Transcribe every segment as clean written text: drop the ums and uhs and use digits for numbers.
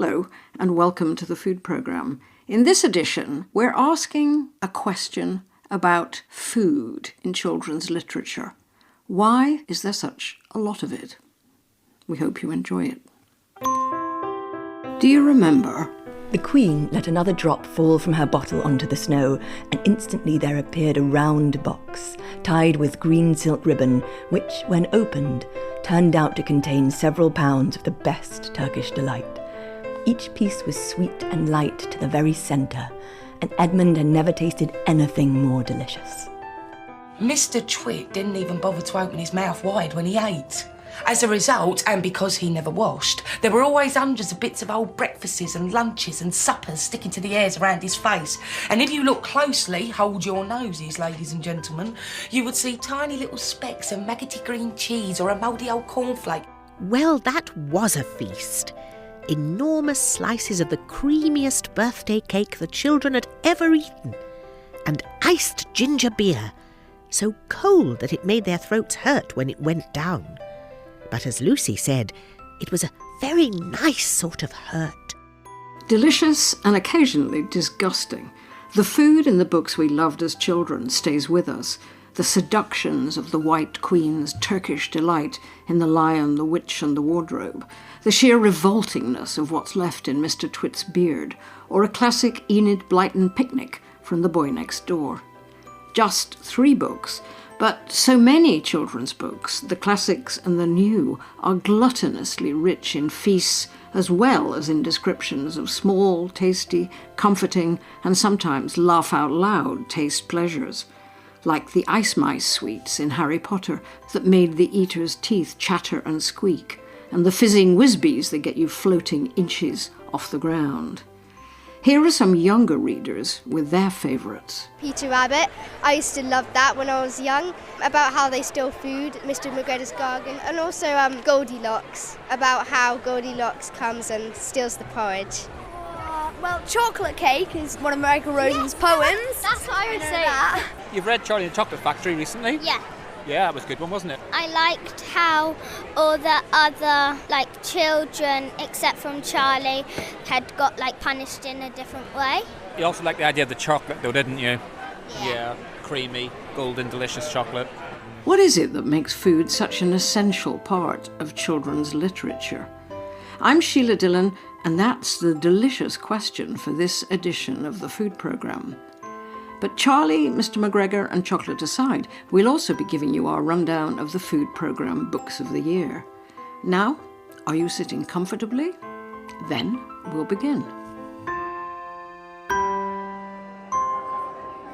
Hello, and welcome to the Food Programme. In this edition, we're asking a question about food in children's literature. Why is there such a lot of it? We hope you enjoy it. Do you remember? The Queen let another drop fall from her bottle onto the snow, and instantly there appeared a round box, tied with green silk ribbon, which, when opened, turned out to contain several pounds of the best Turkish Delight. Each piece was sweet and light to the very centre, and Edmund had never tasted anything more delicious. Mr. Twit didn't even bother to open his mouth wide when he ate. As a result, and because he never washed, there were always hundreds of bits of old breakfasts and lunches and suppers sticking to the hairs around his face. And if you look closely, hold your noses, ladies and gentlemen, you would see tiny little specks of maggoty green cheese or a mouldy old cornflake. Well, that was a feast. Enormous slices of the creamiest birthday cake the children had ever eaten. And iced ginger beer, so cold that it made their throats hurt when it went down. But as Lucy said, it was a very nice sort of hurt. Delicious and occasionally disgusting. The food in the books we loved as children stays with us. The seductions of the White Queen's Turkish Delight in The Lion, the Witch and the Wardrobe. The sheer revoltingness of what's left in Mr. Twit's beard. Or a classic Enid Blyton picnic from The Boy Next Door. Just 3 books. But so many children's books, the classics and the new, are gluttonously rich in feasts as well as in descriptions of small, tasty, comforting, and sometimes laugh-out-loud taste pleasures, like the ice mice sweets in Harry Potter that made the eater's teeth chatter and squeak, and the fizzing whizbees that get you floating inches off the ground. Here are some younger readers with their favourites. Peter Rabbit. I used to love that when I was young, about how they steal food, Mr. McGregor's garden, and also Goldilocks, about how Goldilocks comes and steals the porridge. Well, Chocolate Cake is one of Michael Rosen's poems. That's what I would say. You've read Charlie and the Chocolate Factory recently? Yeah. Yeah, that was a good one, wasn't it? I liked how all the other, children, except from Charlie, had got, punished in a different way. You also liked the idea of the chocolate, though, didn't you? Yeah. Creamy, golden, delicious chocolate. What is it that makes food such an essential part of children's literature? I'm Sheila Dillon, and that's the delicious question for this edition of the Food Programme. But Charlie, Mr. McGregor and chocolate aside, we'll also be giving you our rundown of the Food Programme Books of the Year. Now, are you sitting comfortably? Then we'll begin.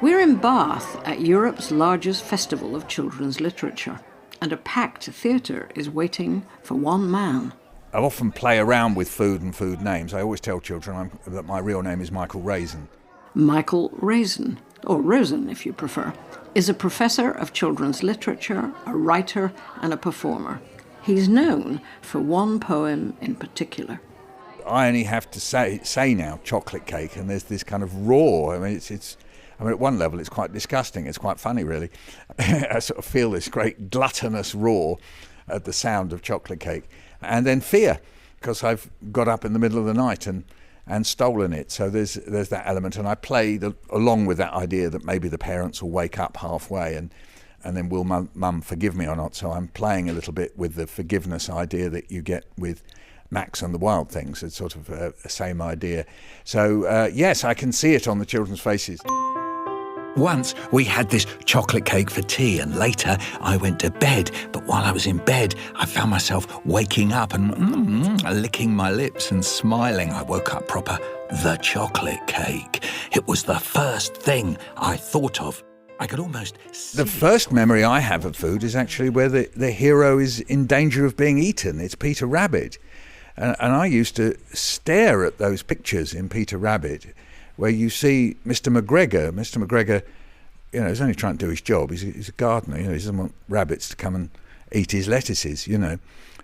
We're in Bath at Europe's largest festival of children's literature, and a packed theatre is waiting for one man. I often play around with food and food names. I always tell children that my real name is Michael Rosen. Michael Rosen, or Rosen if you prefer, is a professor of children's literature, a writer and a performer. He's known for one poem in particular. I only have to say now chocolate cake, and there's this kind of raw. I mean, at one level it's quite disgusting. It's quite funny, really. I sort of feel this great gluttonous roar at the sound of chocolate cake. And then fear, because I've got up in the middle of the night and stolen it. So there's that element, and I played along with that idea that maybe the parents will wake up halfway and then will mum forgive me or not. So I'm playing a little bit with the forgiveness idea that you get with Max and the Wild Things. It's sort of the same idea. So yes, I can see it on the children's faces. Once we had this chocolate cake for tea, and later I went to bed. But while I was in bed, I found myself waking up and licking my lips and smiling. I woke up proper. The chocolate cake. It was the first thing I thought of. I could almost see. The first memory I have of food is actually where the hero is in danger of being eaten. It's Peter Rabbit. And I used to stare at those pictures in Peter Rabbit where you see Mr. McGregor. Mr. McGregor, he's only trying to do his job. He's a gardener, he doesn't want rabbits to come and eat his lettuces,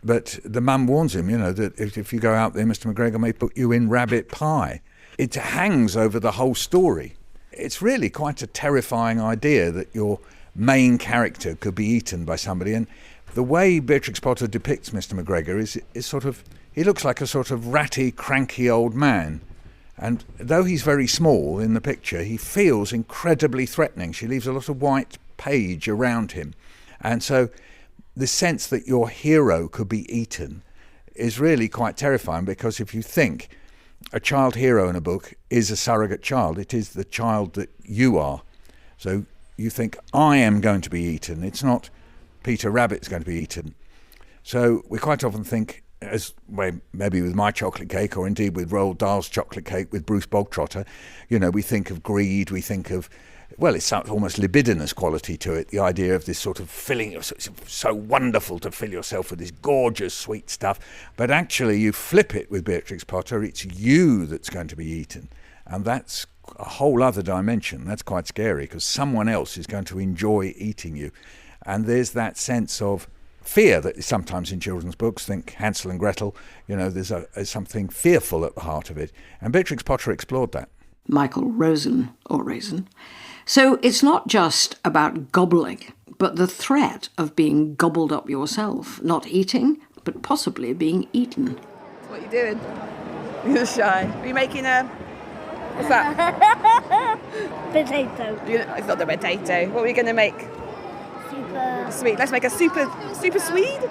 But the mum warns him, that if you go out there, Mr. McGregor may put you in rabbit pie. It hangs over the whole story. It's really quite a terrifying idea that your main character could be eaten by somebody. And the way Beatrix Potter depicts Mr. McGregor is sort of, he looks like a sort of ratty, cranky old man. And though he's very small in the picture, he feels incredibly threatening. She leaves a lot of white page around him. And so the sense that your hero could be eaten is really quite terrifying, because if you think a child hero in a book is a surrogate child, it is the child that you are. So you think, I am going to be eaten. It's not Peter Rabbit's going to be eaten. So we quite often think, as well, maybe with my chocolate cake, or indeed with Roald Dahl's chocolate cake with Bruce Bogtrotter, we think of greed, we think of, well, it's almost libidinous quality to it, the idea of this sort of filling, it's so wonderful to fill yourself with this gorgeous sweet stuff, but actually you flip it with Beatrix Potter, it's you that's going to be eaten, and that's a whole other dimension. That's quite scary, because someone else is going to enjoy eating you, and there's that sense of fear that is sometimes in children's books. Think Hansel and Gretel, there's something fearful at the heart of it. And Beatrix Potter explored that. Michael Rosen, or Raisin. So it's not just about gobbling, but the threat of being gobbled up yourself, not eating, but possibly being eaten. What are you doing? You're shy. Are you making a... What's that? Potato. It's not the potato. What are we going to make? Super sweet. Let's make a super Swede.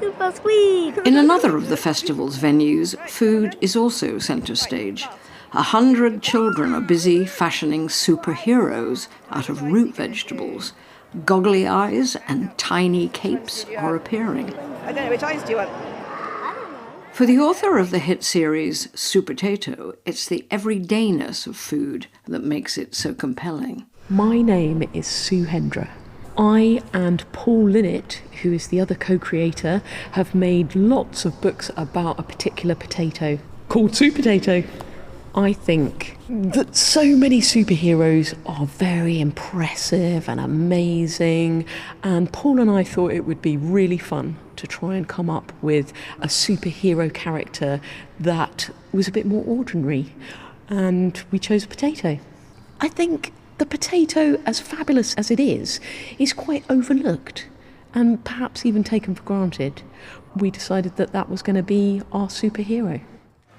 Super sweet. In another of the festival's venues, food is also centre stage. 100 children are busy fashioning superheroes out of root vegetables. Goggly eyes and tiny capes are appearing. I don't know, which eyes do you want? For the author of the hit series Supertato, it's the everydayness of food that makes it so compelling. My name is Sue Hendra. I and Paul Linnett, who is the other co-creator, have made lots of books about a particular potato called Supertato. I think that so many superheroes are very impressive and amazing, and Paul and I thought it would be really fun to try and come up with a superhero character that was a bit more ordinary, and we chose a potato. I think the potato, as fabulous as it is quite overlooked and perhaps even taken for granted. We decided that that was going to be our superhero.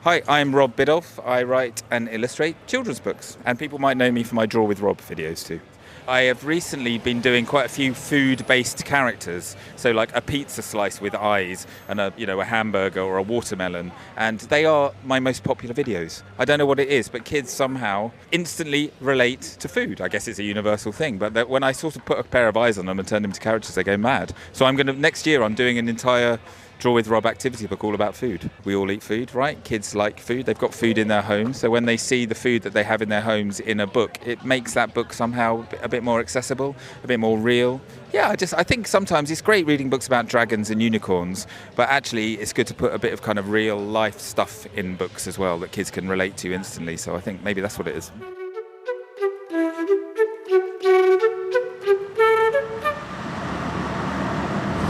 Hi, I'm Rob Biddulph. I write and illustrate children's books, and people might know me for my Draw with Rob videos too. I have recently been doing quite a few food-based characters, so like a pizza slice with eyes and a hamburger or a watermelon, and they are my most popular videos. I don't know what it is, but kids somehow instantly relate to food. I guess it's a universal thing, but when I sort of put a pair of eyes on them and turn them into characters, they go mad. So next year I'm doing an entire Draw with Rob activity book all about food. We all eat food, right? Kids like food. They've got food in their homes. So when they see the food that they have in their homes in a book, it makes that book somehow a bit more accessible, a bit more real. Yeah, I think sometimes it's great reading books about dragons and unicorns, but actually it's good to put a bit of kind of real life stuff in books as well that kids can relate to instantly. So I think maybe that's what it is.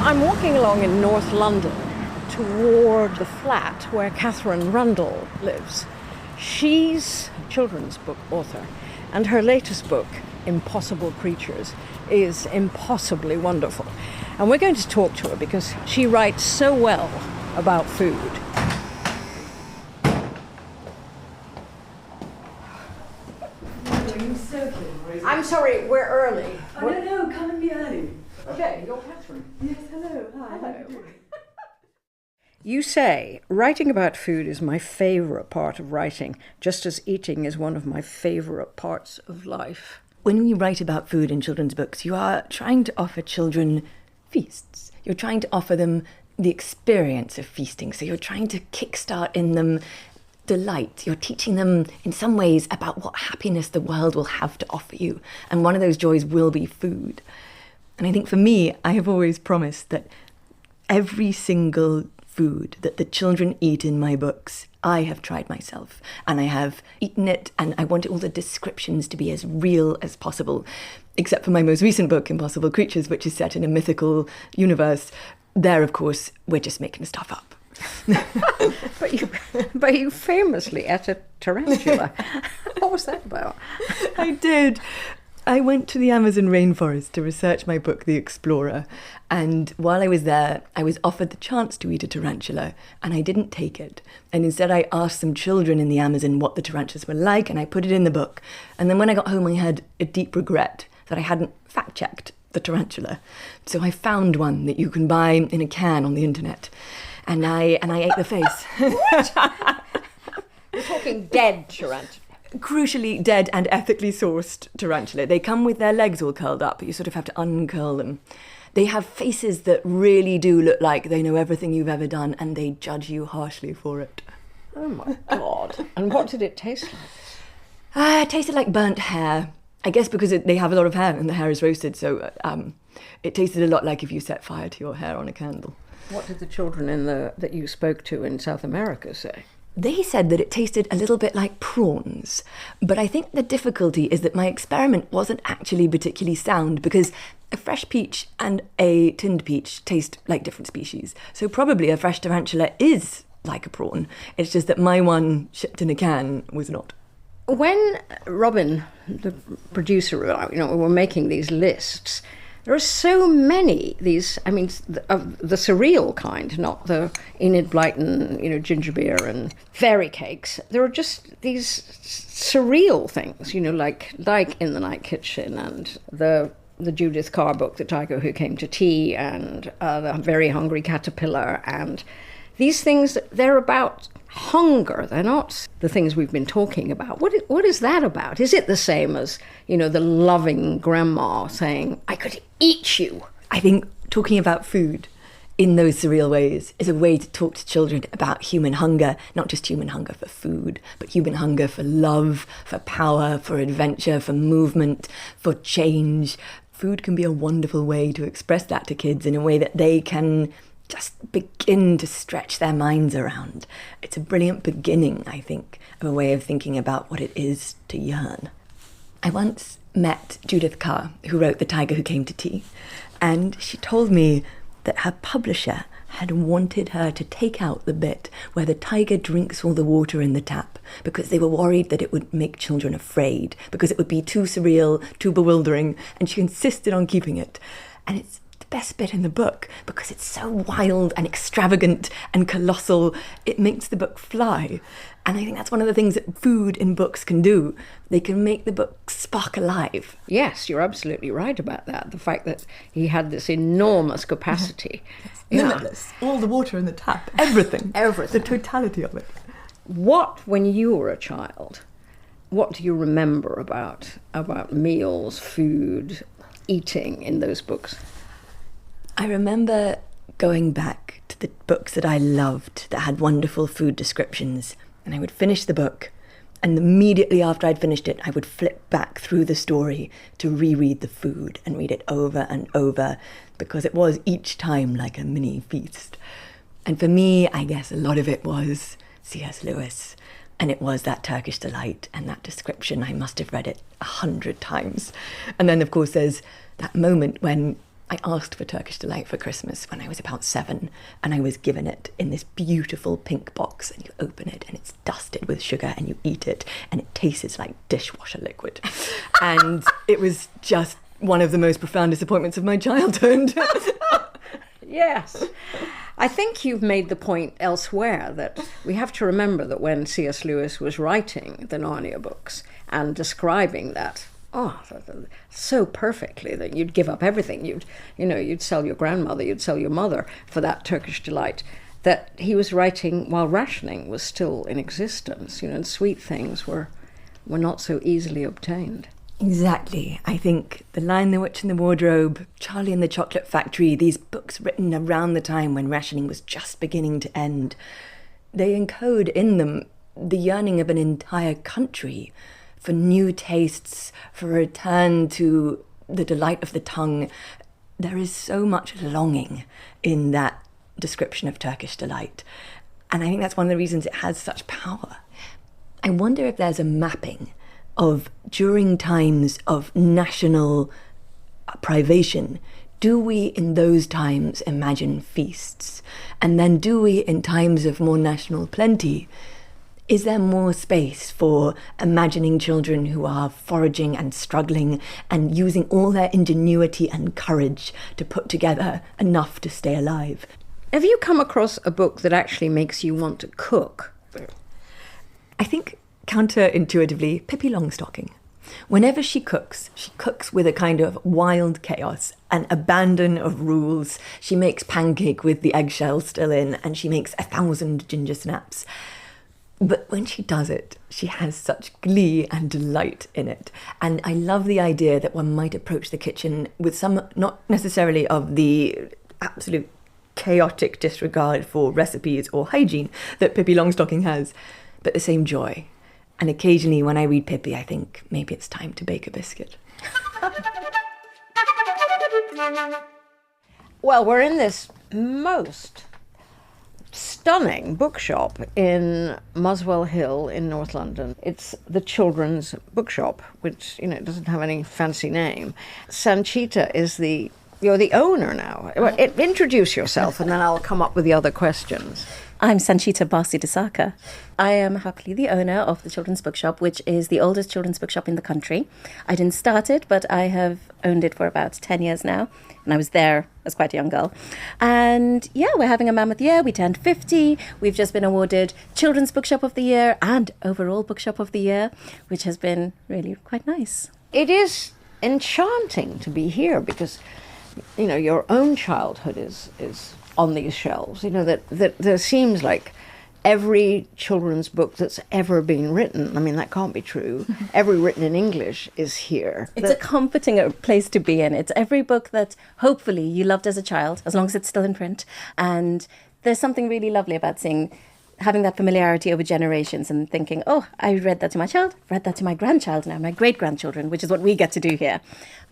I'm walking along in North London toward the flat where Katherine Rundell lives. She's a children's book author, and her latest book, Impossible Creatures, is impossibly wonderful. And we're going to talk to her because she writes so well about food. I'm sorry, we're early. Oh, no, come and be early. Okay, you're Katherine. Yes, hello. Hi. Hello. You say, writing about food is my favourite part of writing, just as eating is one of my favourite parts of life. When you write about food in children's books, you are trying to offer children feasts. You're trying to offer them the experience of feasting. So you're trying to kickstart in them delight. You're teaching them in some ways about what happiness the world will have to offer you. And one of those joys will be food. And I think for me, I have always promised that every single food that the children eat in my books, I have tried myself. And I have eaten it, and I want all the descriptions to be as real as possible. Except for my most recent book, Impossible Creatures, which is set in a mythical universe. There, of course, we're just making stuff up. But you famously ate a tarantula. What was that about? I did. I went to the Amazon rainforest to research my book, The Explorer, and while I was there, I was offered the chance to eat a tarantula, and I didn't take it. And instead I asked some children in the Amazon what the tarantulas were like, and I put it in the book. And then when I got home, I had a deep regret that I hadn't fact-checked the tarantula. So I found one that you can buy in a can on the internet, and I ate the face. We're talking dead tarantula. Crucially dead and ethically sourced tarantula. They come with their legs all curled up, but you sort of have to uncurl them. They have faces that really do look like they know everything you've ever done, and they judge you harshly for it. Oh my God. And what did it taste like? It tasted like burnt hair. I guess because they have a lot of hair and the hair is roasted, so it tasted a lot like if you set fire to your hair on a candle. What did the children that you spoke to in South America say? They said that it tasted a little bit like prawns, but I think the difficulty is that my experiment wasn't actually particularly sound because a fresh peach and a tinned peach taste like different species. So probably a fresh tarantula is like a prawn. It's just that my one shipped in a can was not. When Robin, the producer, we were making these lists, there are so many these, of the surreal kind, not the Enid Blyton, ginger beer and fairy cakes. There are just these surreal things, like In the Night Kitchen and the Judith Carr book, The Tiger Who Came to Tea, and The Very Hungry Caterpillar. And these things, they're about hunger. They're not the things we've been talking about. What is that about? Is it the same as, the loving grandma saying, I could eat you? I think talking about food in those surreal ways is a way to talk to children about human hunger, not just human hunger for food, but human hunger for love, for power, for adventure, for movement, for change. Food can be a wonderful way to express that to kids in a way that they can just begin to stretch their minds around. It's a brilliant beginning, I think, of a way of thinking about what it is to yearn. I once met Judith Carr, who wrote The Tiger Who Came to Tea, and she told me that her publisher had wanted her to take out the bit where the tiger drinks all the water in the tap because they were worried that it would make children afraid, because it would be too surreal, too bewildering, and she insisted on keeping it. And it's best bit in the book because it's so wild and extravagant and colossal. It makes the book fly. And I think that's one of the things that food in books can do. They can make the book spark alive. Yes, you're absolutely right about that. The fact that he had this enormous capacity. Limitless. All the water in the tap. Everything. Everything. The totality of it. When you were a child, what do you remember about meals, food, eating in those books? I remember going back to the books that I loved that had wonderful food descriptions, and I would finish the book, and immediately after I'd finished it, I would flip back through the story to reread the food and read it over and over, because it was each time like a mini feast. And for me, I guess a lot of it was C.S. Lewis, and it was that Turkish Delight and that description. I must have read it 100 times. And then, of course, there's that moment when I asked for Turkish Delight for Christmas when I was about 7, and I was given it in this beautiful pink box, and you open it and it's dusted with sugar and you eat it and it tastes like dishwasher liquid. And it was just one of the most profound disappointments of my childhood. Yes. I think you've made the point elsewhere that we have to remember that when C.S. Lewis was writing the Narnia books and describing that, so perfectly that you'd give up everything. You'd sell your grandmother, you'd sell your mother for that Turkish Delight, that he was writing while rationing was still in existence, and sweet things were not so easily obtained. Exactly. I think The Lion, the Witch and the Wardrobe, Charlie and the Chocolate Factory, these books written around the time when rationing was just beginning to end, they encode in them the yearning of an entire country for new tastes, for a return to the delight of the tongue. There is so much longing in that description of Turkish Delight. And I think that's one of the reasons it has such power. I wonder if there's a mapping of, during times of national privation, do we in those times imagine feasts? And then do we in times of more national plenty Is there more space for imagining children who are foraging and struggling and using all their ingenuity and courage to put together enough to stay alive? Have you come across a book that actually makes you want to cook? I think counterintuitively, Pippi Longstocking. Whenever she cooks with a kind of wild chaos, an abandon of rules. She makes pancake with the eggshell still in, and she makes 1,000 ginger snaps. But when she does it, she has such glee and delight in it. And I love the idea that one might approach the kitchen with some, not necessarily of the absolute chaotic disregard for recipes or hygiene that Pippi Longstocking has, but the same joy. And occasionally when I read Pippi, I think maybe it's time to bake a biscuit. Well, we're in this most stunning bookshop in Muswell Hill in North London. It's the Children's Bookshop, which, it doesn't have any fancy name. Sanchita you're the owner now. Introduce yourself and then I'll come up with the other questions. I'm Sanchita Basu de Sarkar. I am happily the owner of the Children's Bookshop, which is the oldest children's bookshop in the country. I didn't start it, but I have owned it for about 10 years now, and I was there as quite a young girl. And yeah, we're having a mammoth year. We turned 50. We've just been awarded Children's Bookshop of the Year and overall Bookshop of the Year, which has been really quite nice. It is enchanting to be here because, your own childhood is on these shelves, that there seems like every children's book that's ever been written, that can't be true, every written in English is here. It's a comforting place to be in. It's every book that hopefully you loved as a child, as long as it's still in print. And there's something really lovely about having that familiarity over generations and thinking, oh, I read that to my child, read that to my grandchild now, my great-grandchildren, which is what we get to do here.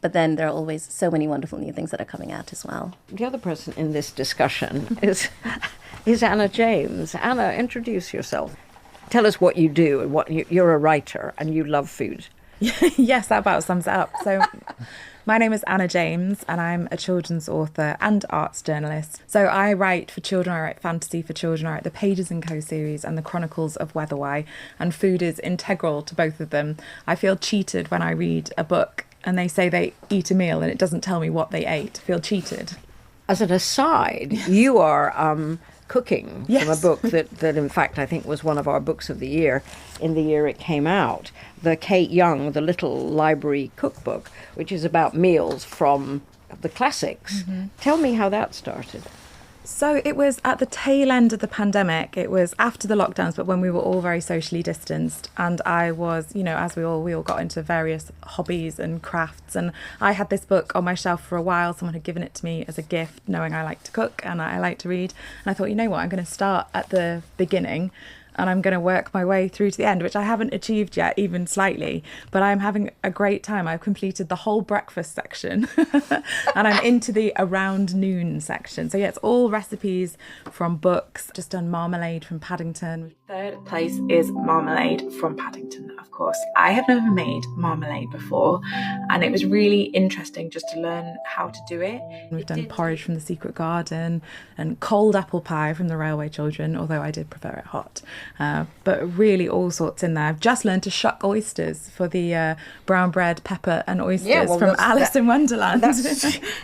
But then there are always so many wonderful new things that are coming out as well. The other person in this discussion is Anna James. Anna, introduce yourself. Tell us what you do and you're a writer and you love food. Yes, that about sums it up. So my name is Anna James and I'm a children's author and arts journalist. So I write for children, I write fantasy for children, I write the Pages & Co series and the Chronicles of Wetherwhy, and food is integral to both of them. I feel cheated when I read a book and they say they eat a meal and it doesn't tell me what they ate. I feel cheated. As an aside, you are cooking from a book that in fact I think was one of our books of the year in the year it came out, the Kate Young, The Little Library Cookbook, which is about meals from the classics. Mm-hmm. Tell me how that started. So it was at the tail end of the pandemic. It was after the lockdowns, but when we were all very socially distanced. And I was, as we all got into various hobbies and crafts. And I had this book on my shelf for a while. Someone had given it to me as a gift, knowing I like to cook and I like to read. And I thought, I'm going to start at the beginning and I'm going to work my way through to the end, which I haven't achieved yet, even slightly, but I'm having a great time. I've completed the whole breakfast section and I'm into the around noon section. So yeah, it's all recipes from books. Just done marmalade from Paddington. Third place is marmalade from Paddington, of course. I had never made marmalade before and it was really interesting just to learn how to do it. We've done porridge from The Secret Garden and cold apple pie from The Railway Children, although I did prefer it hot. But really all sorts in there. I've just learned to shuck oysters for the brown bread, pepper and oysters from Alice in Wonderland.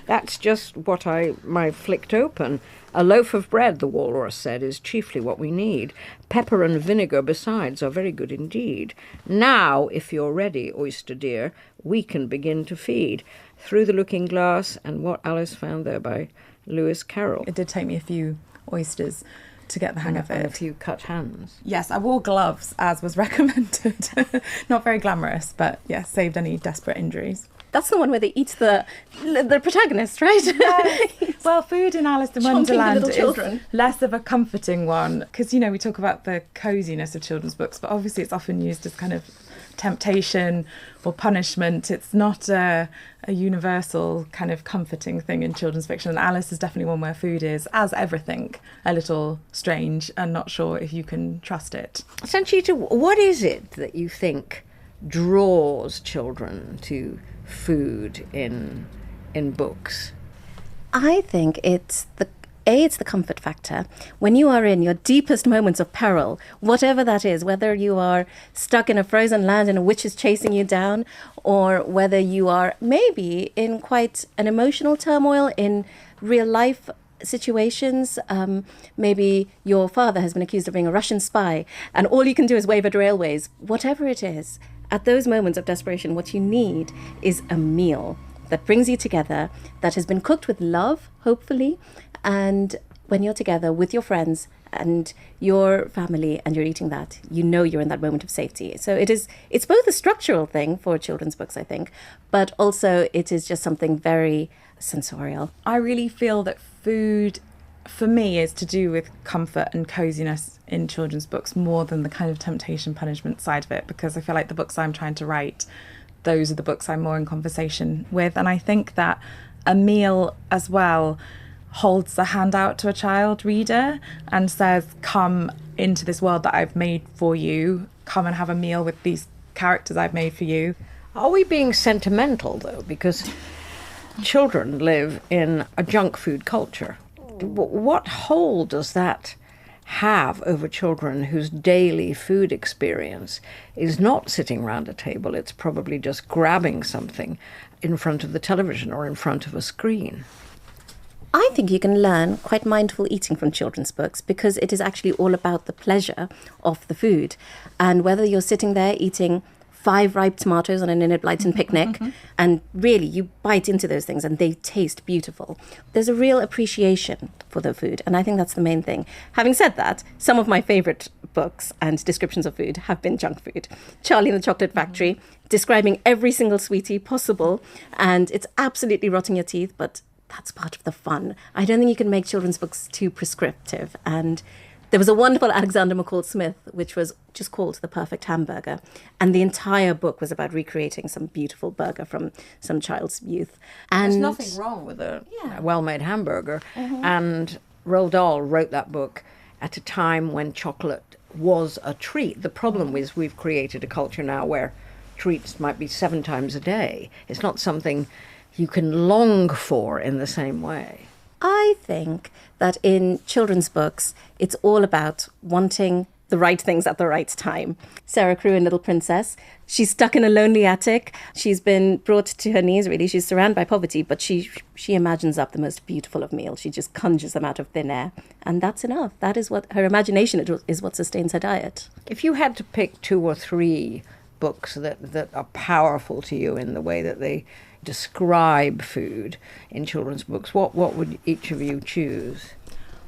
That's just what my flicked open. A loaf of bread, the walrus said, is chiefly what we need. Pepper and vinegar besides are very good indeed. Now, if you're ready, oyster dear, we can begin to feed. Through the Looking Glass and What Alice Found There by Lewis Carroll. It did take me a few oysters to get the hang of it. And a few cut hands. Yes, I wore gloves as was recommended. Not very glamorous, but yes, saved any desperate injuries. That's the one where they eat the protagonist, right? Yes. Well, food in Alice in Wonderland is less of a comforting one because, we talk about the coziness of children's books, but obviously it's often used as kind of temptation or punishment. It's not a universal kind of comforting thing in children's fiction. And Alice is definitely one where food is, as everything, a little strange and not sure if you can trust it. Sanchita, what is it that you think draws children to food in books? I think it's It's the comfort factor. When you are in your deepest moments of peril, whatever that is, whether you are stuck in a frozen land and a witch is chasing you down, or whether you are maybe in quite an emotional turmoil in real life situations, maybe your father has been accused of being a Russian spy and all you can do is wave at railways, whatever it is, at those moments of desperation, what you need is a meal that brings you together, that has been cooked with love, hopefully, and when you're together with your friends and your family and you're eating that, you know you're in that moment of safety. So it's both a structural thing for children's books, I think, but also it is just something very sensorial. I really feel that food, for me, is to do with comfort and coziness in children's books more than the kind of temptation punishment side of it, because I feel like the books I'm trying to write, those are the books I'm more in conversation with. And I think that a meal as well holds a hand out to a child reader and says, come into this world that I've made for you, come and have a meal with these characters I've made for you. Are we being sentimental, though? Because children live in a junk food culture. What hold does that have over children whose daily food experience is not sitting around a table? It's probably just grabbing something in front of the television or in front of a screen. I think you can learn quite mindful eating from children's books because it is actually all about the pleasure of the food. And whether you're sitting there eating 5 ripe tomatoes on an Enid Blyton picnic, and really you bite into those things and they taste beautiful. There's a real appreciation for the food, and I think that's the main thing. Having said that, some of my favourite books and descriptions of food have been junk food. Charlie and the Chocolate Factory, describing every single sweetie possible, and it's absolutely rotting your teeth, but that's part of the fun. I don't think you can make children's books too prescriptive, and there was a wonderful Alexander McCall Smith, which was just called The Perfect Hamburger. And the entire book was about recreating some beautiful burger from some child's youth. And there's nothing wrong with a well-made hamburger. And Roald Dahl wrote that book at a time when chocolate was a treat. The problem is we've created a culture now where treats might be 7 times a day. It's not something you can long for in the same way. I think that in children's books, it's all about wanting the right things at the right time. Sarah Crewe in Little Princess, she's stuck in a lonely attic. She's been brought to her knees, really. She's surrounded by poverty, but she imagines up the most beautiful of meals. She just conjures them out of thin air. And that's enough. That is what her imagination is what sustains her diet. If you had to pick 2 or 3 books that are powerful to you in the way that they describe food in children's books, what would each of you choose?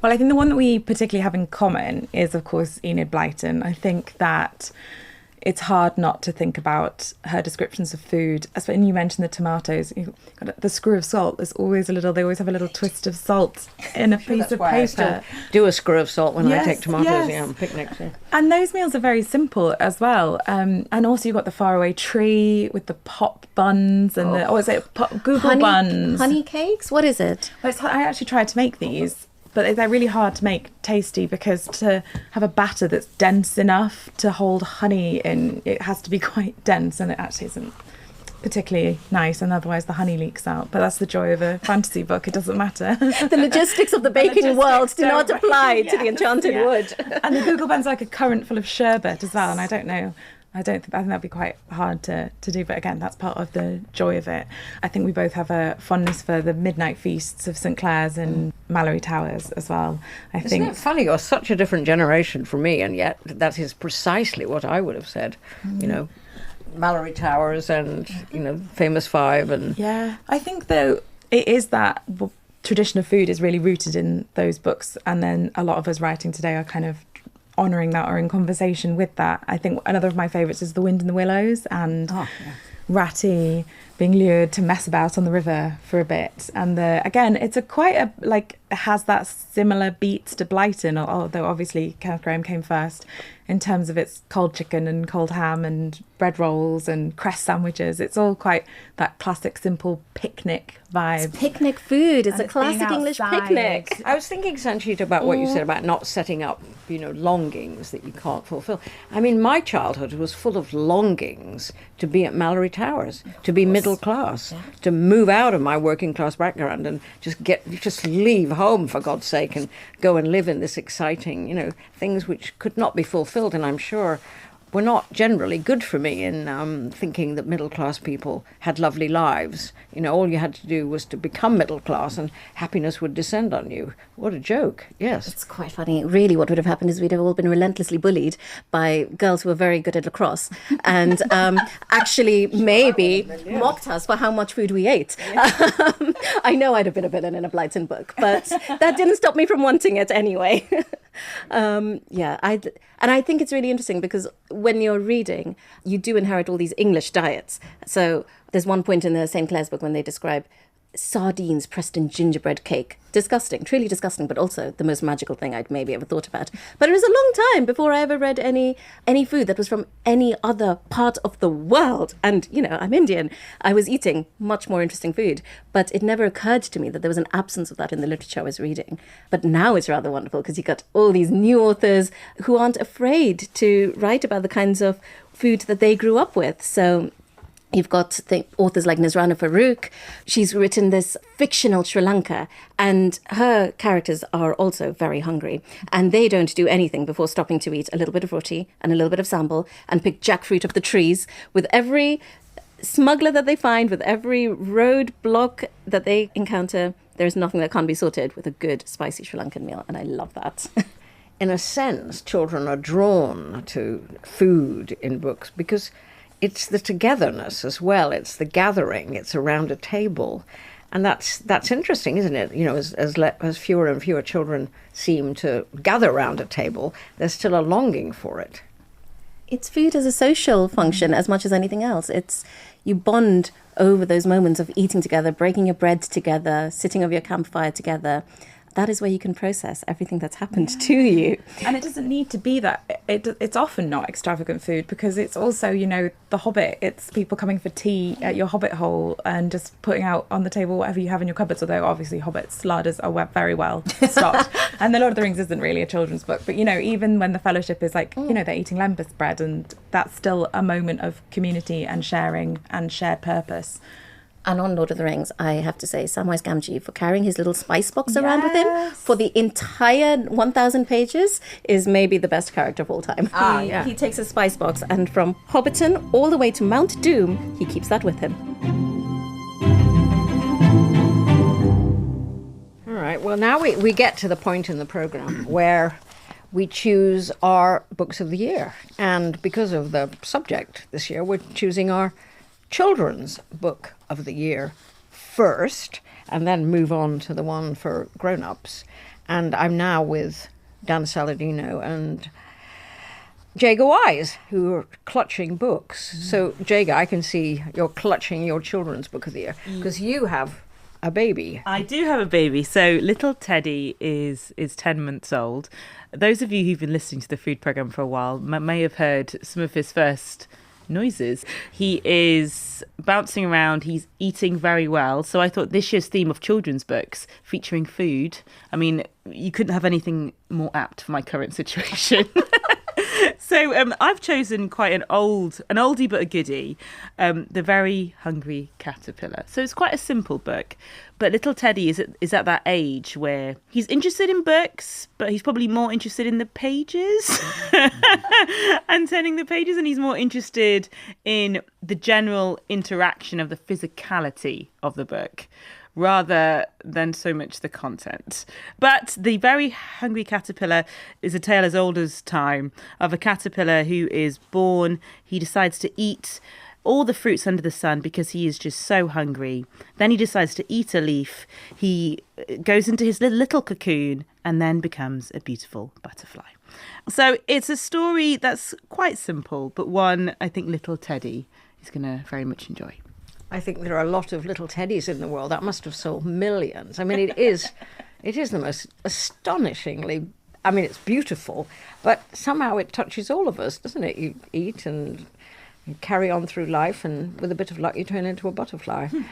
Well, I think the one that we particularly have in common is, of course, Enid Blyton. I think that it's hard not to think about her descriptions of food. When you mentioned the tomatoes, the screw of salt, they always have a little twist of salt in a piece of paper. I still do a screw of salt when I take tomatoes on picnics. Yeah. And those meals are very simple as well. And also you've got the faraway tree with the pop buns and Google buns. Honey cakes? What is it? Well, I actually tried to make these, but they're really hard to make tasty because to have a batter that's dense enough to hold honey in, it has to be quite dense, and it actually isn't particularly nice, and otherwise the honey leaks out. But that's the joy of a fantasy book, it doesn't matter. The logistics of the baking world do not apply to the enchanted wood. And the Google bun's like a currant full of sherbet as well, and I think that'd be quite hard to do, but again, that's part of the joy of it. I think we both have a fondness for the midnight feasts of St Clair's and Mallory Towers as well. Isn't it funny? You're such a different generation from me, and yet that is precisely what I would have said. You know, Mallory Towers and Famous Five, and I think though it is that tradition of food is really rooted in those books, and then a lot of us writing today are kind of honouring that or in conversation with that. I think another of my favourites is The Wind in the Willows, and Ratty being lured to mess about on the river for a bit. And again, it's has that similar beats to Blyton, although obviously Kenneth Grahame came first in terms of its cold chicken and cold ham and bread rolls and cress sandwiches. It's all quite that classic, simple picnic vibe. It's picnic food. It's a classic English picnic. I was thinking, Sanchita, about what you said about not setting up, longings that you can't fulfill. I mean, my childhood was full of longings to be at Mallory Towers, to be middle class, to move out of my working class background and just leave home, for God's sake, and go and live in this exciting, things which could not be fulfilled. And I'm sure were not generally good for me in thinking that middle class people had lovely lives. All you had to do was to become middle class and happiness would descend on you. What a joke, yes. It's quite funny. Really, what would have happened is we'd have all been relentlessly bullied by girls who were very good at lacrosse and actually maybe mocked us for how much food we ate. I know I'd have been a villain in a Blyton book, but that didn't stop me from wanting it anyway. And I think it's really interesting because when you're reading, you do inherit all these English diets. So there's one point in the St. Clair's book when they describe sardines pressed in gingerbread cake. Disgusting, truly disgusting, but also the most magical thing I'd maybe ever thought about. But it was a long time before I ever read any food that was from any other part of the world. And, I'm Indian. I was eating much more interesting food. But it never occurred to me that there was an absence of that in the literature I was reading. But now it's rather wonderful because you've got all these new authors who aren't afraid to write about the kinds of food that they grew up with. So you've got authors like Nazrana Farouk. She's written this fictional Sri Lanka, and her characters are also very hungry. And they don't do anything before stopping to eat a little bit of roti and a little bit of sambal and pick jackfruit off the trees. With every smuggler that they find, with every roadblock that they encounter, there's nothing that can't be sorted with a good, spicy Sri Lankan meal. And I love that. In a sense, children are drawn to food in books because it's the togetherness as well. It's the gathering. It's around a table. And that's interesting, isn't it? As fewer and fewer children seem to gather around a table, there's still a longing for it. It's food as a social function as much as anything else. It's you bond over those moments of eating together, breaking your bread together, sitting over your campfire together. That is where you can process everything that's happened to you. And it doesn't need to be that. It's often not extravagant food because it's also, The Hobbit. It's people coming for tea at your Hobbit hole and just putting out on the table whatever you have in your cupboards, although obviously Hobbits' larders are very well stocked. And The Lord of the Rings isn't really a children's book. But, even when the Fellowship is like, they're eating lembas bread and that's still a moment of community and sharing and shared purpose. And on Lord of the Rings, I have to say, Samwise Gamgee, for carrying his little spice box around with him for the entire 1,000 pages, is maybe the best character of all time. He takes a spice box, and from Hobbiton all the way to Mount Doom, he keeps that with him. All right, well, now we get to the point in the programme where we choose our books of the year. And because of the subject this year, we're choosing our children's book of the year first, and then move on to the one for grown-ups. And I'm now with Dan Saladino and Jaga Wise, who are clutching books. So, Jaga, I can see you're clutching your children's book of the year because you have a baby. I do have a baby. So little Teddy is 10 months old. Those of you who've been listening to the food programme for a while may have heard some of his first noises. He is bouncing around, he's eating very well. So I thought this year's theme of children's books featuring food, I mean, you couldn't have anything more apt for my current situation. So I've chosen quite an oldie but a goodie, The Very Hungry Caterpillar. So it's quite a simple book, but little Teddy is at that age where he's interested in books, but he's probably more interested in the pages and turning the pages, and he's more interested in the general interaction of the physicality of the book, rather than so much the content. But The Very Hungry Caterpillar is a tale as old as time of a caterpillar who is born. He decides to eat all the fruits under the sun because he is just so hungry. Then he decides to eat a leaf. He goes into his little cocoon and then becomes a beautiful butterfly. So it's a story that's quite simple, but one I think little Teddy is going to very much enjoy. I think there are a lot of little Teddys in the world. That must have sold millions. I mean, it is the most astonishingly, I mean, it's beautiful, but somehow it touches all of us, doesn't it? You eat and you carry on through life, and with a bit of luck, you turn into a butterfly. And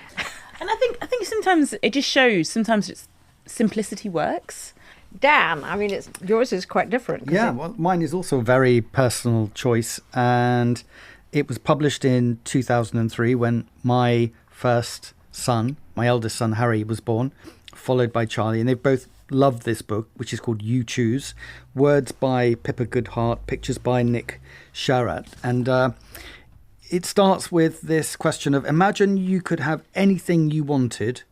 I think sometimes it just shows, sometimes it's simplicity works. Dan, I mean, yours is quite different. Yeah, well, mine is also a very personal choice, and it was published in 2003 when my first son, my eldest son Harry, was born, followed by Charlie, and they've both loved this book, which is called You Choose. Words by Pippa Goodhart, pictures by Nick Sharratt. And it starts with this question of, imagine you could have anything you wanted,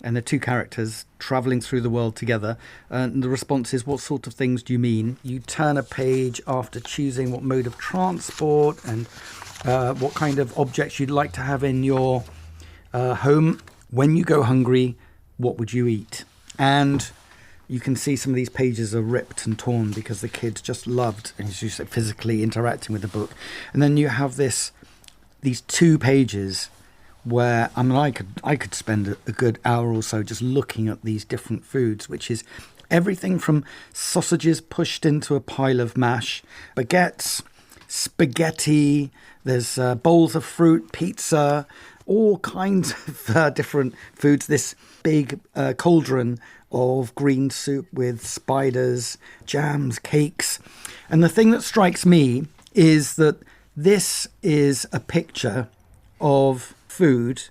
and the two characters travelling through the world together. And the response is, what sort of things do you mean? You turn a page after choosing what mode of transport and what kind of objects you'd like to have in your home. When you go hungry, what would you eat? And you can see some of these pages are ripped and torn because the kids just loved, as you said, physically interacting with the book. And then you have these 2 pages where I could spend a good hour or so just looking at these different foods, which is everything from sausages pushed into a pile of mash, baguettes, spaghetti, there's bowls of fruit, pizza, all kinds of different foods. This big cauldron of green soup with spiders, jams, cakes. And the thing that strikes me is that this is a picture of food,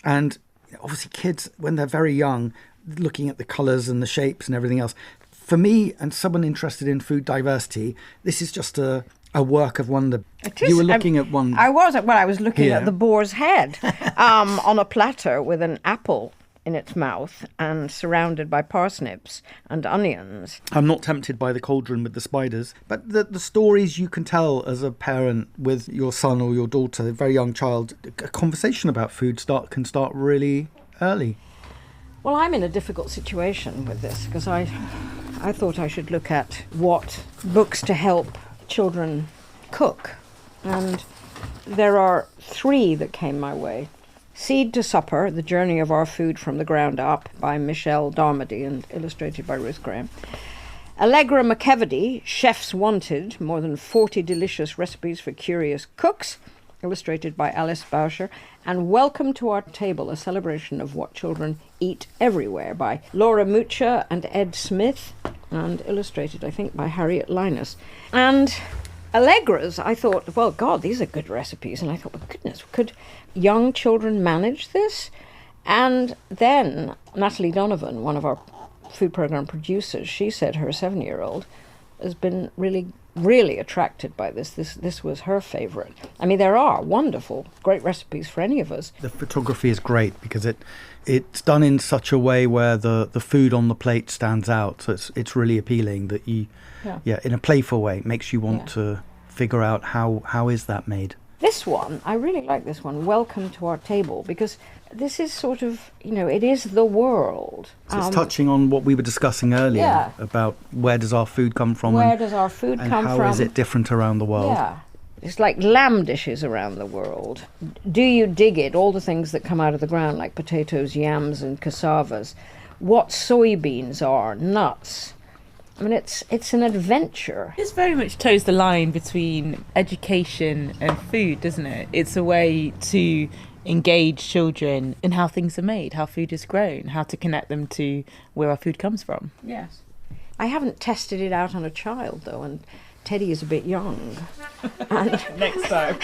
and obviously kids, when they're very young, looking at the colours and the shapes and everything else. For me, and someone interested in food diversity, this is just a work of wonder. You were looking at one. I was looking at the boar's head on a platter with an apple in its mouth and surrounded by parsnips and onions. I'm not tempted by the cauldron with the spiders, but the stories you can tell as a parent with your son or your daughter, a very young child, a conversation about food can start really early. Well, I'm in a difficult situation with this because I thought I should look at what books to help children cook. And there are 3 that came my way. Seed to Supper, The Journey of Our Food from the Ground Up by Michelle Darmody and illustrated by Ruth Graham. Allegra McEvedy, Chefs Wanted, more than 40 delicious recipes for curious cooks, illustrated by Alice Boucher. And Welcome to Our Table, a celebration of what children eat everywhere by Laura Mucha and Ed Smith, and illustrated, I think, by Harriet Linus. And Allegra's, I thought, well, God, these are good recipes. And I thought, well, goodness, could young children manage this? And then Natalie Donovan, one of our food program producers, she said her 7-year-old has been really, really attracted by this. This was her favourite. I mean, there are wonderful, great recipes for any of us. The photography is great because it's done in such a way where the food on the plate stands out. So it's really appealing that you, in a playful way, makes you want to figure out how is that made. This one, I really like this one, Welcome to Our Table, because this is sort of, it is the world. So it's touching on what we were discussing earlier about where does our food come from and how is it different around the world. Yeah. It's like lamb dishes around the world. Do you dig it? All the things that come out of the ground, like potatoes, yams, and cassavas. What soybeans are, nuts. I mean, it's an adventure. This very much toes the line between education and food, doesn't it? It's a way to engage children in how things are made, how food is grown, how to connect them to where our food comes from. Yes. I haven't tested it out on a child, though, and Teddy is a bit young. And next time.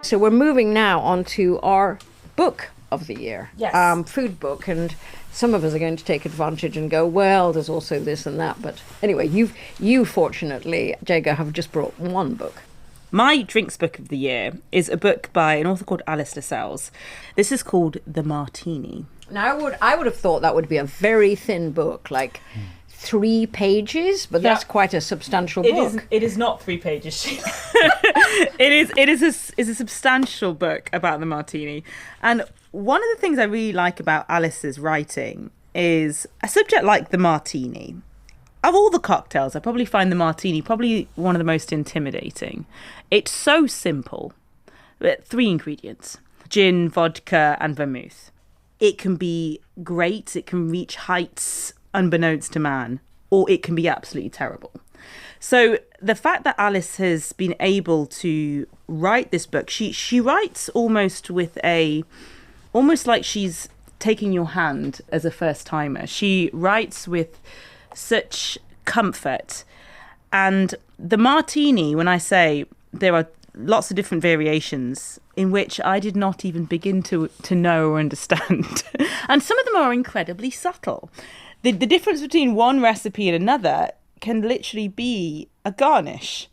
So we're moving now on to our book of the year. Yes. Food book, and some of us are going to take advantage and go, well, there's also this and that. But anyway, you fortunately, Jaga, have just brought one book. My drinks book of the year is a book by an author called Alice Lascelles. This is called The Martini. Now, I would have thought that would be a very thin book, like 3 pages, but that's quite a substantial book. It is not 3 pages, Sheila. It is a substantial book about the martini. And one of the things I really like about Alice's writing is a subject like the martini. Of all the cocktails, I probably find the martini probably one of the most intimidating. It's so simple. 3 ingredients: gin, vodka, and vermouth. It can be great. It can reach heights unbeknownst to man, or it can be absolutely terrible. So the fact that Alice has been able to write this book, she writes almost like she's taking your hand as a first timer. She writes with such comfort. And the martini, when I say there are lots of different variations in which I did not even begin to know or understand. And some of them are incredibly subtle. The difference between one recipe and another can literally be a garnish.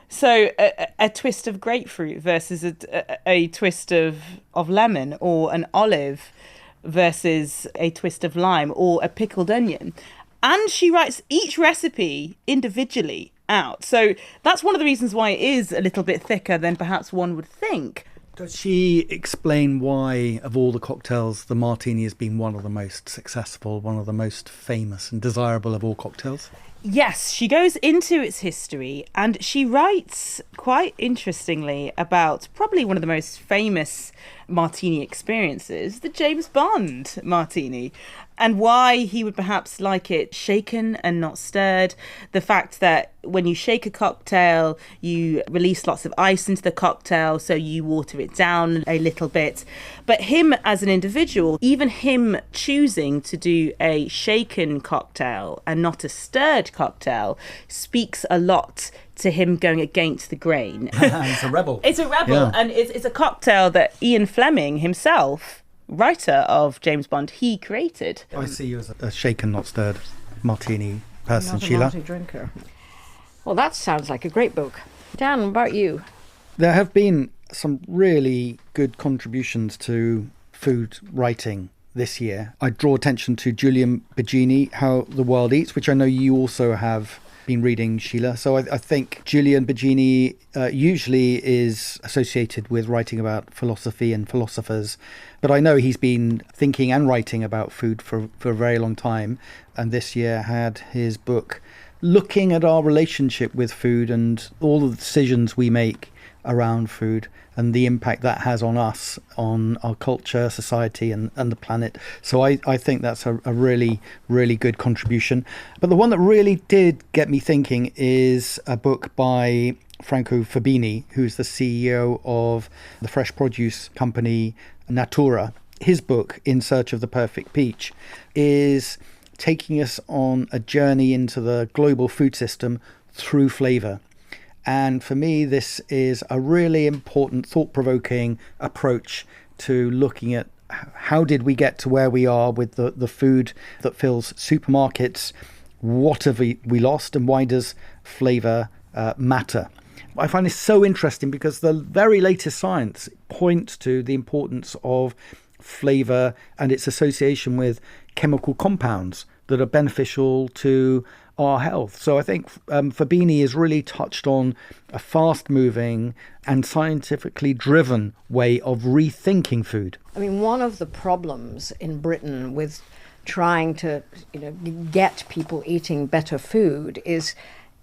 So a twist of grapefruit versus a twist of lemon, or an olive versus a twist of lime, or a pickled onion. And she writes each recipe individually out. So that's one of the reasons why it is a little bit thicker than perhaps one would think. Does she explain why, of all the cocktails, the martini has been one of the most successful, one of the most famous and desirable of all cocktails? Yes, she goes into its history, and she writes quite interestingly about probably one of the most famous martini experiences, the James Bond martini, and why he would perhaps like it shaken and not stirred. The fact that when you shake a cocktail, you release lots of ice into the cocktail, so you water it down a little bit. But him as an individual, even him choosing to do a shaken cocktail and not a stirred cocktail, speaks a lot to him going against the grain. It's a rebel. It's a rebel, yeah. And it's a cocktail that Ian Fleming himself, writer of James Bond, he created. I see you as a shaken, not stirred martini person, Not a Sheila. marty drinker. Well, that sounds like a great book. Dan, what about you? There have been some really good contributions to food writing this year. I draw attention to Julian Baggini, How the World Eats, which I know you also have been reading, Sheila. So I think Julian Baggini usually is associated with writing about philosophy and philosophers, but I know he's been thinking and writing about food for a very long time, and this year had his book looking at our relationship with food and all the decisions we make around food and the impact that has on us, on our culture, society and the planet. So I think that's a really, really good contribution. But the one that really did get me thinking is a book by Franco Fabini, who's the CEO of the fresh produce company Natura. His book, In Search of the Perfect Peach, is taking us on a journey into the global food system through flavour. And for me, this is a really important, thought-provoking approach to looking at how did we get to where we are with the food that fills supermarkets, what have we lost, and why does flavour matter? I find this so interesting because the very latest science points to the importance of flavour and its association with chemical compounds that are beneficial to our health. So I think Fabini has really touched on a fast-moving and scientifically driven way of rethinking food. I mean, one of the problems in Britain with trying to, get people eating better food is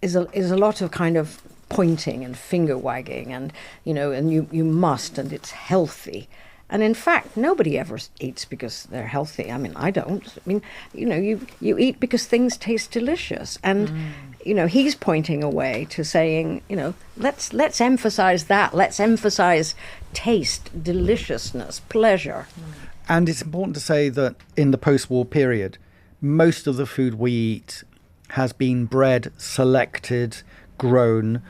a lot of kind of pointing and finger wagging and, and you must, and it's healthy. And in fact, nobody ever eats because they're healthy. I mean, I don't. I mean, you eat because things taste delicious. And, he's pointing away to saying, let's emphasize that. Let's emphasize taste, deliciousness, pleasure. And it's important to say that in the post-war period, most of the food we eat has been bred, selected, grown,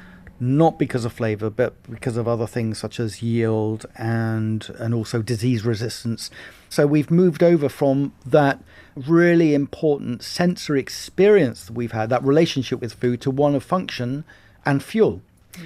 not because of flavour, but because of other things such as yield and also disease resistance. So we've moved over from that really important sensory experience that we've had, that relationship with food, to one of function and fuel.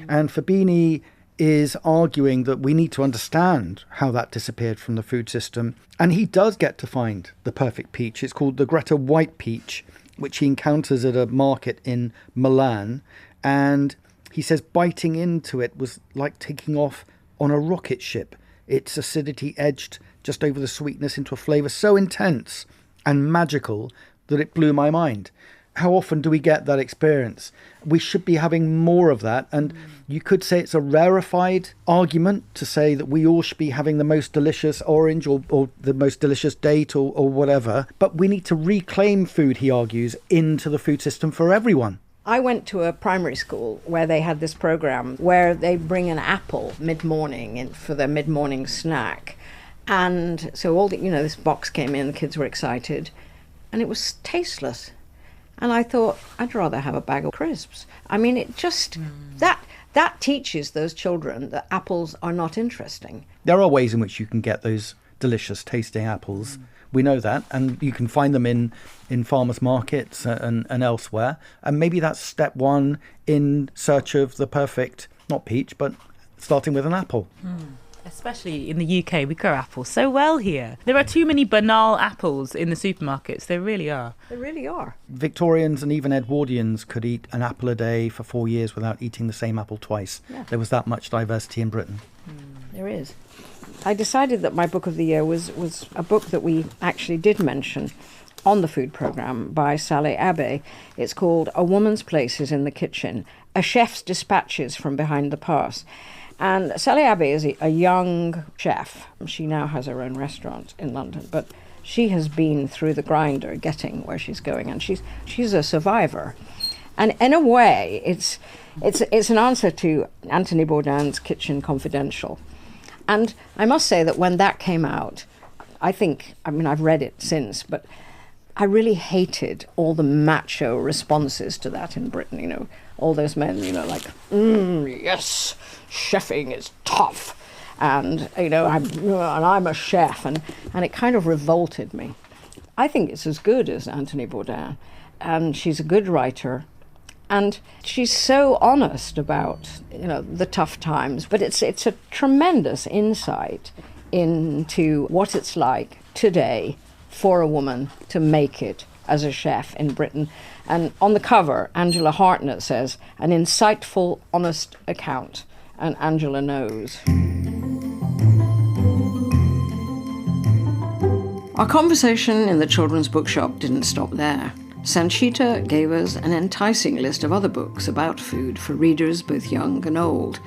And Fabini is arguing that we need to understand how that disappeared from the food system. And he does get to find the perfect peach. It's called the Greta White peach, which he encounters at a market in Milan. And he says biting into it was like taking off on a rocket ship. Its acidity edged just over the sweetness into a flavour so intense and magical that it blew my mind. How often do we get that experience? We should be having more of that. And you could say it's a rarefied argument to say that we all should be having the most delicious orange or the most delicious date or whatever. But we need to reclaim food, he argues, into the food system for everyone. I went to a primary school where they had this program where they bring an apple mid-morning for their mid-morning snack. And so all the, this box came in, the kids were excited, and it was tasteless. And I thought, I'd rather have a bag of crisps. I mean, it just, that teaches those children that apples are not interesting. There are ways in which you can get those delicious tasting apples. We know that, and you can find them in farmers markets and elsewhere. And maybe that's step one in search of the perfect, not peach, but starting with an apple. Especially in the UK, we grow apples so well here. There are too many banal apples in the supermarkets. There really are. They really are. Victorians and even Edwardians could eat an apple a day for 4 years without eating the same apple twice. Yeah. There was that much diversity in Britain. There is. I decided that my book of the year was a book that we actually did mention on the food programme by Sally Abbey. It's called A Woman's Place is in the Kitchen, A Chef's Dispatches from Behind the Pass. And Sally Abbey is a young chef. She now has her own restaurant in London, but she has been through the grinder getting where she's going, and she's a survivor. And in a way, it's an answer to Anthony Bourdain's Kitchen Confidential. And I must say that when that came out, I've read it since, but I really hated all the macho responses to that in Britain, all those men, like, yes, chefing is tough, and, I'm a chef, and it kind of revolted me. I think it's as good as Anthony Bourdain, and she's a good writer, and she's so honest about, the tough times, but it's a tremendous insight into what it's like today for a woman to make it as a chef in Britain. And on the cover, Angela Hartnett says, an insightful, honest account. And Angela knows. Our conversation in the children's bookshop didn't stop there. Sanchita gave us an enticing list of other books about food for readers both young and old.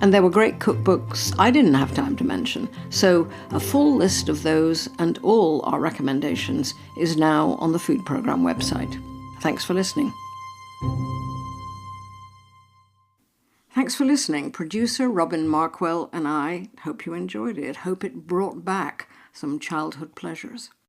And there were great cookbooks I didn't have time to mention, so a full list of those and all our recommendations is now on the Food Programme website. Thanks for listening. Thanks for listening. Producer Robin Markwell and I hope you enjoyed it. Hope it brought back some childhood pleasures.